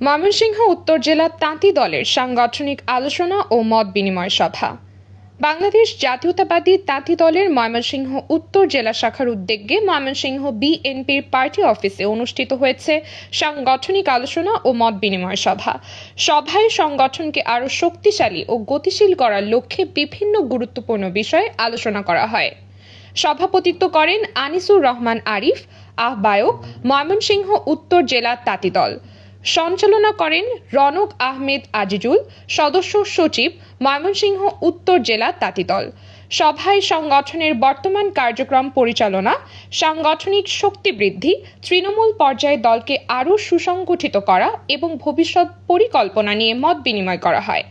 ময়মনসিংহ উত্তর জেলা তাঁতি দলের সাংগঠনিক আলোচনা ও মত বিনিময় সভা। বাংলাদেশ জাতীয়তাবাদী তাঁতি দলের ময়মনসিংহ উত্তর জেলা শাখার উদ্যোগে ময়মনসিংহ বিএনপির পার্টি অফিসে অনুষ্ঠিত হয়েছে সাংগঠনিক আলোচনা ও মত বিনিময় সভা। সভায় সংগঠনকে আরও শক্তিশালী ও গতিশীল করার লক্ষ্যে বিভিন্ন গুরুত্বপূর্ণ বিষয়ে আলোচনা করা হয়। সভাপতিত্ব করেন আনিসুর রহমান আরিফ, আহ্বায়ক, ময়মনসিংহ উত্তর জেলা তাঁতি দল। সঞ্চালনা করেন রনক আহমেদ আজিজুল, সদস্য সচিব, ময়মনসিংহ উত্তর জেলা তাঁতি দল। সভায় সংগঠনের বর্তমান কার্যক্রম পরিচালনা, সাংগঠনিক শক্তি বৃদ্ধি, তৃণমূল পর্যায়ে দলকে আরও সুসংগঠিত করা এবং ভবিষ্যৎ পরিকল্পনা নিয়ে মত বিনিময় করা হয়।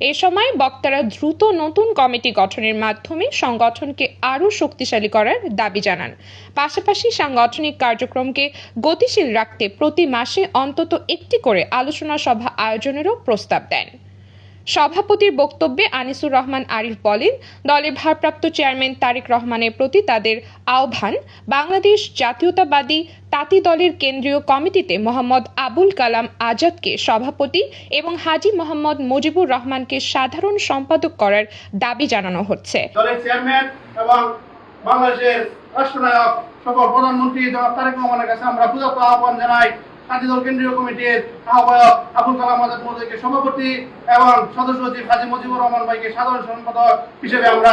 এ সময় বক্তারা দ্রুত নতুন কমিটি গঠনের মাধ্যমে সংগঠনকে আরও শক্তিশালী করার দাবি জানান। পাশাপাশি সাংগঠনিক কার্যক্রমকে গতিশীল রাখতে প্রতি মাসে অন্তত একটি করে আলোচনা সভা আয়োজনেরও প্রস্তাব দেন। সভাপতির বক্তব্যে আনিসুর রহমান আরিফ বলেন, দলের ভারপ্রাপ্ত চেয়ারম্যান তারেক রহমানের প্রতি তাদের আহ্বান, বাংলাদেশ জাতীয়তাবাদী তাঁতি দলের কেন্দ্রীয় কমিটিতে মোহাম্মদ আবুল কালাম আজাদকে সভাপতি এবং হাজী মোহাম্মদ মুজিবুর রহমানকে সাধারণ সম্পাদক করার দাবি জানানো হচ্ছে। দলের চেয়ারম্যান এবং বাংলাদেশের রাষ্ট্রনায়ক সকল প্রধানমন্ত্রী জনাব তারেক রহমানের কাছে আমরা পূজার্ত আহ্বান জানাই, তাঁতি দল কেন্দ্রীয় কমিটির আহ্বায়ক আবুল কালাম আজাদ মহোদয়কে সভাপতি এবং সদস্য সচিব হাজী মুজিবুর রহমান ভাইকে সাধারণ সম্পাদক হিসেবে আমরা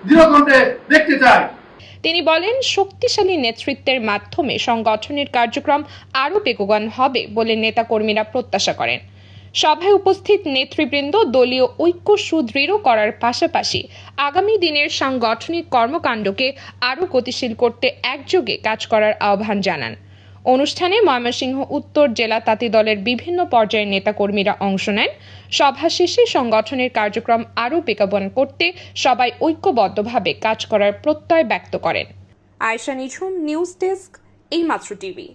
দৃঢ়কণ্ঠে দেখতে চাই। তিনি বলেন, শক্তিশালী নেতৃত্বের মাধ্যমে সংগঠনের কার্যক্রম আরও বেগবান হবে বলে নেতাকর্মীরা প্রত্যাশা করেন। সভায় উপস্থিত নেতৃবৃন্দ দলীয় ঐক্য সুদৃঢ় করার পাশাপাশি আগামী দিনের সাংগঠনিক কর্মকাণ্ডকে আরও গতিশীল করতে একযোগে কাজ করার আহ্বান জানান। অনুষ্ঠানে ময়মনসিংহ উত্তর জেলা তাঁতি দলের বিভিন্ন পর্যায়ের নেতাকর্মীরা অংশ নেন। সভা শেষে সংগঠনের কার্যক্রম আরও বেগবান করতে সবাই ঐক্যবদ্ধভাবে কাজ করার প্রত্যয় ব্যক্ত করেন। আয়েশা নিঝুম, নিউজ ডেস্ক, এইমাত্র টিভি।